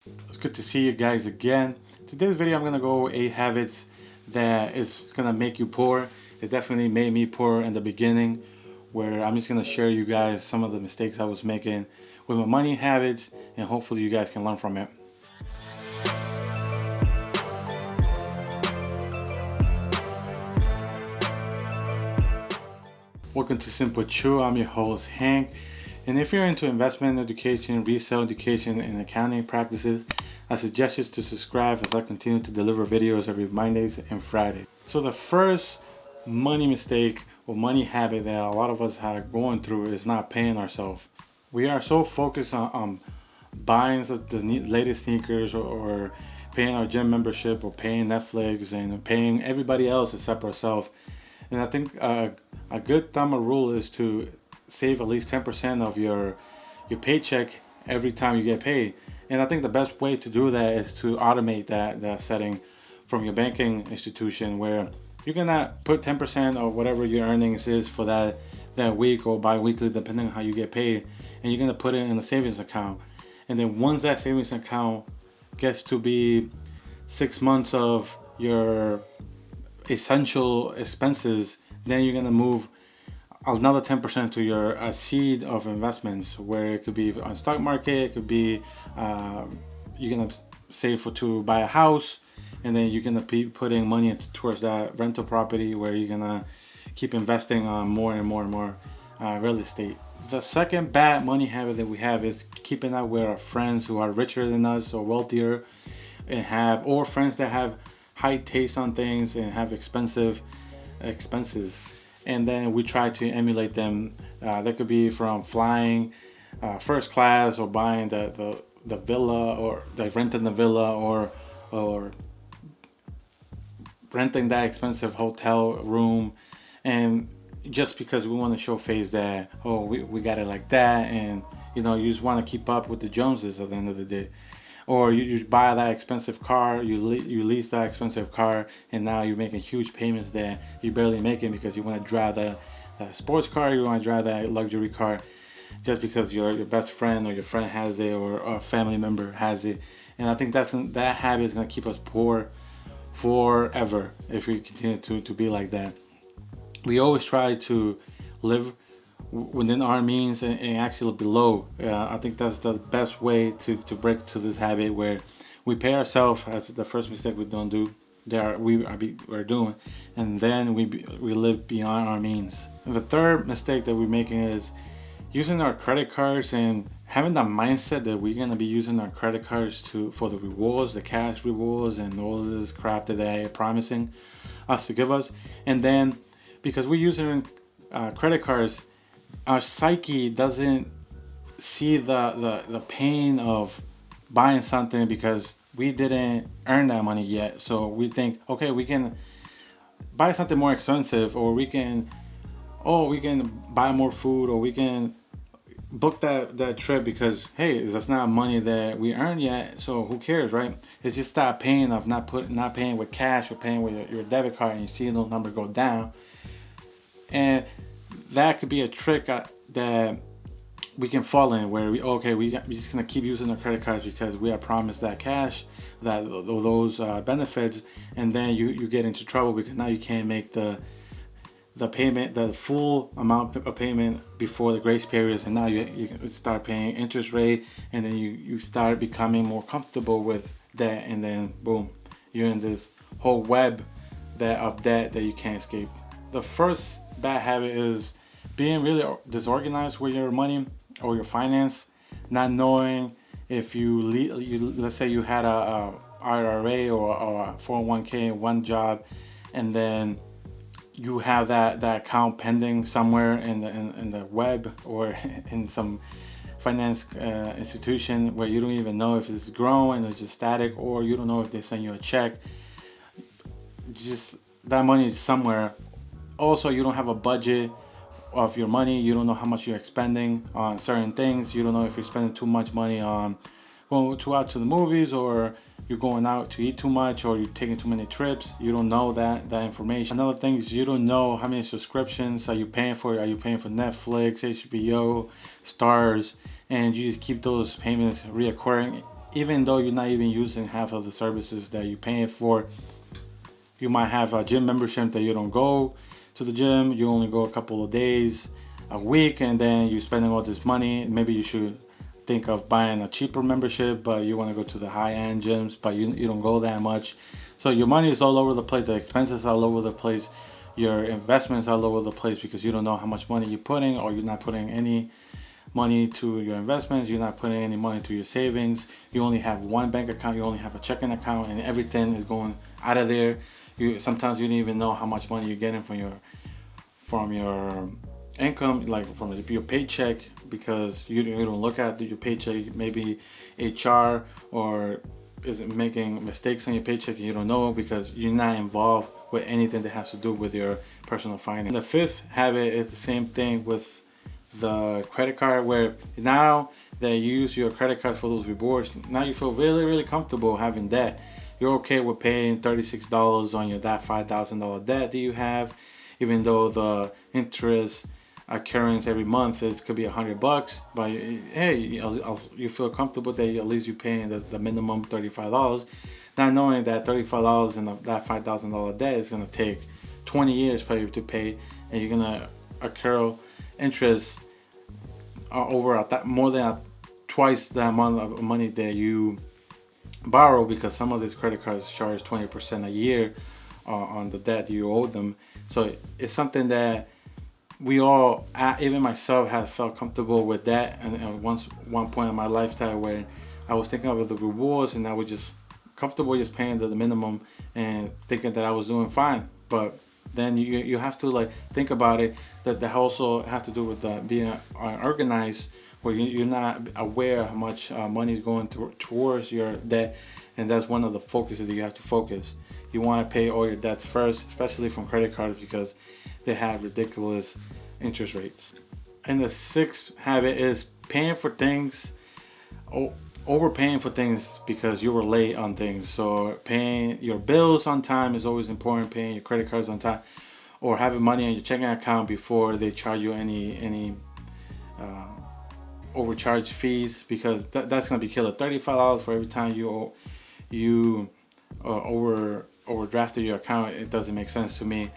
It's good to see you guys again. Today's video I'm gonna go over 8 habits that is gonna make you poor. It definitely made me poor in the beginning, where I'm just gonna share you guys some of the mistakes I was making with my money habits, and hopefully you guys can learn from it. Welcome to SimpleChew. I'm your host Hank, and if you're into investment education, resale education, and accounting practices, I suggest you to subscribe as I continue to deliver videos every Mondays and Fridays. So the first money mistake or money habit that a lot of us are going through is not paying ourselves. We are so focused on buying the latest sneakers, or paying our gym membership, or paying Netflix, and paying everybody else except ourselves. And I think a good thumb or rule is to save at least 10% of your paycheck every time you get paid. And I think the best way to do that is to automate that setting from your banking institution, where you're gonna put 10% of whatever your earnings is for that week or bi-weekly, depending on how you get paid, and you're gonna put it in a savings account. And then once that savings account gets to be 6 months of your essential expenses, then you're gonna move another 10% to your seed of investments, where it could be on stock market, it could be you're gonna save to buy a house, and then you're gonna be putting money towards that rental property, where you're gonna keep investing on more and more and more real estate. The second bad money habit that we have is keeping up with our friends who are richer than us or wealthier, or friends that have high taste on things and have expensive expenses, and then we try to emulate them. That could be from flying first class, or buying the villa, or like renting the villa, or renting that expensive hotel room, and just because we want to show face that, oh, we got it like that, and you just want to keep up with the Joneses at the end of the day. Or you buy that expensive car, you lease that expensive car, and now you're making huge payments that you're barely making, because you want to drive that sports car, you want to drive that luxury car, just because your best friend or your friend has it, or a family member has it. And I think that habit is going to keep us poor forever if we continue to be like that. We always try to live within our means, and actually below. I think that's the best way to break to this habit, where we pay ourselves, as the first mistake we don't do. We're doing, and then we live beyond our means. And the third mistake that we're making is using our credit cards, and having the mindset that we're gonna be using our credit cards for the rewards, the cash rewards, and all of this crap that they're promising us to give us. And then because we're using credit cards, our psyche doesn't see the pain of buying something, because we didn't earn that money yet. So we think, okay, we can buy something more expensive, or we can buy more food, or we can book that trip, because hey, that's not money that we earned yet, so who cares, right? It's just that pain of not paying with cash, or paying with your debit card, and you see those numbers go down. And that could be a trick that we can fall in, where we're just gonna keep using our credit cards because we are promised that cash, those benefits, and then you get into trouble, because now you can't make the payment, the full amount of payment before the grace periods, and now you start paying interest rate, and then you start becoming more comfortable with that, and then boom, you're in this whole web of debt that you can't escape. The first bad habit is being really disorganized with your money or your finance, not knowing if you let's say you had a IRA or a 401k in one job, and then you have that account pending somewhere in the web, or in some finance institution, where you don't even know if it's growing or just static, or you don't know if they send you a check. Just that money is somewhere. Also, you don't have a budget of your money. You don't know how much you're expending on certain things. You don't know if you're spending too much money on going out to the movies, or you're going out to eat too much, or you're taking too many trips. You don't know that information. Another thing is, you don't know how many subscriptions are you paying for. Are you paying for Netflix, HBO, Stars, and you just keep those payments reoccurring even though you're not even using half of the services that you're paying for. You might have a gym membership that you don't go to the gym, you only go a couple of days a week, and then you're spending all this money. Maybe you should think of buying a cheaper membership, but you want to go to the high-end gyms, but you don't go that much. So your money is all over the place, the expenses are all over the place, your investments are all over the place because you don't know how much money you're putting, or you're not putting any money to your investments, you're not putting any money to your savings. You only have one bank account, you only have a checking account, and everything is going out of there. You sometimes you don't even know how much money you're getting from your income, like from your paycheck, because you don't look at your paycheck. Maybe HR or is it making mistakes on your paycheck and you don't know because you're not involved with anything that has to do with your personal finance. And the fifth habit is the same thing with the credit card, where now that you use your credit card for those rewards, now you feel really, really comfortable having debt. You're okay with paying $36 on your that $5,000 debt that you have, even though the interest occurrence every month could be $100. But hey, you feel comfortable that at least you're paying the minimum $35, not knowing that $35 and that $5,000 debt is gonna take 20 years for you to pay, and you're gonna accrue interest over more than twice the amount of money that you borrow, because some of these credit cards charge 20% a year on the debt you owe them. So it's something that we all, even myself, have felt comfortable with that. And one point in my lifetime where I was thinking of the rewards, and I was just comfortable just paying the minimum and thinking that I was doing fine. But then you have to like think about it, that also has to do with being organized, where you're not aware how much money is going towards your debt, and that's one of the focuses that you have to focus. You want to pay all your debts first, especially from credit cards, because they have ridiculous interest rates. And the sixth habit is paying for things, overpaying for things because you were late on things. So paying your bills on time is always important, paying your credit cards on time, or having money in your checking account before they charge you any overcharge fees, because that's gonna be killer. $35 for every time you overdrafted your account. It doesn't make sense to me.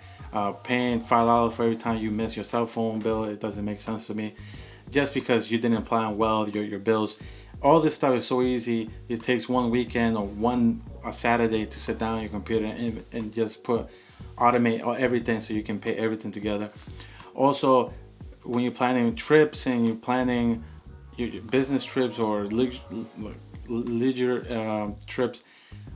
Paying $5 for every time you miss your cell phone bill, it doesn't make sense to me. Just because you didn't plan well your bills. All this stuff is so easy. It takes one weekend or a Saturday to sit down on your computer and just automate everything so you can pay everything together. Also, when you're planning trips and you're planning your business trips or leisure trips,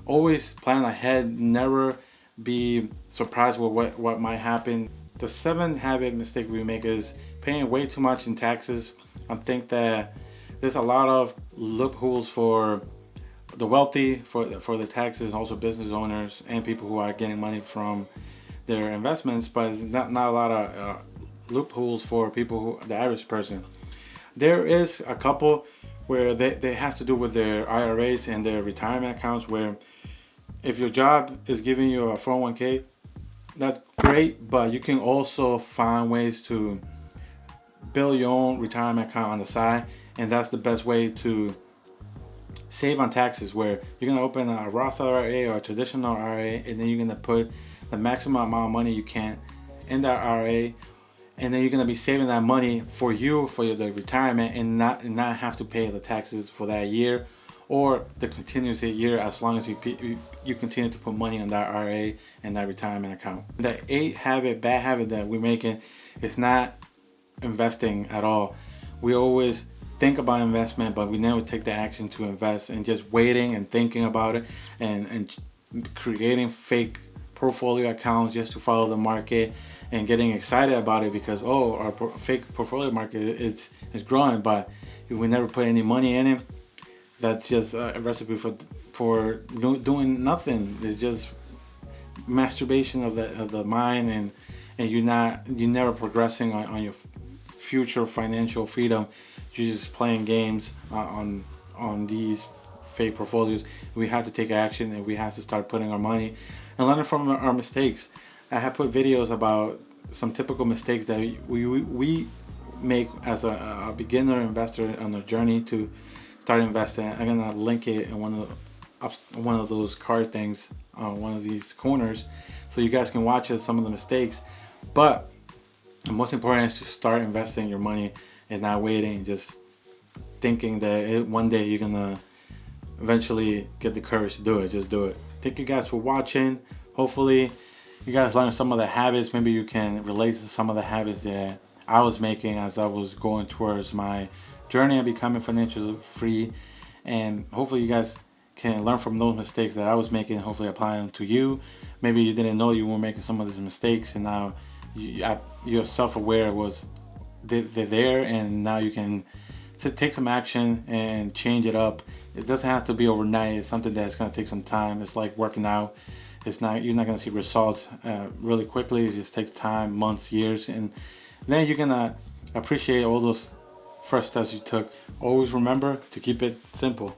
always plan ahead. Never be surprised with what might happen. The seventh habit mistake we make is paying way too much in taxes. I think that there's a lot of loopholes for the wealthy for the taxes, and also business owners and people who are getting money from their investments, but it's not a lot of loopholes for people the average person. There is a couple where they have to do with their IRAs and their retirement accounts, where if your job is giving you a 401k, that's great, but you can also find ways to build your own retirement account on the side, and that's the best way to save on taxes, where you're going to open a Roth IRA or a traditional IRA, and then you're going to put the maximum amount of money you can in that IRA, and then you're going to be saving that money for the retirement, and not have to pay the taxes for that year or the continuous year, as long as you continue to put money on that IRA and that retirement account. The eighth bad habit that we're making is not investing at all. We always think about investment, but we never take the action to invest, and just waiting and thinking about it and creating fake portfolio accounts just to follow the market and getting excited about it because our fake portfolio market is growing, but if we never put any money in it, that's just a recipe for doing nothing. It's just masturbation of the mind, and you're never progressing on your future financial freedom. You're just playing games on these fake portfolios. We have to take action, and we have to start putting our money and learning from our mistakes. I have put videos about some typical mistakes that we make as a beginner investor on a journey to start investing. I'm gonna link it in one of those card things on one of these corners, so you guys can watch it, some of the mistakes. But the most important is to start investing your money and not waiting, just thinking that one day you're gonna eventually get the courage to do it. Just do it. Thank you guys for watching. Hopefully you guys learned some of the habits. Maybe you can relate to some of the habits that I was making as I was going towards my journey of becoming financially free. And hopefully you guys can learn from those mistakes that I was making, hopefully apply them to you. Maybe you didn't know you were making some of these mistakes, and now you're self-aware they're there, and now you can take some action and change it up. It doesn't have to be overnight. It's something that's going to take some time. It's like working out. You're not going to see results really quickly. It just takes time, months, years, and then you're going to appreciate all those first steps you took. Always remember to keep it simple.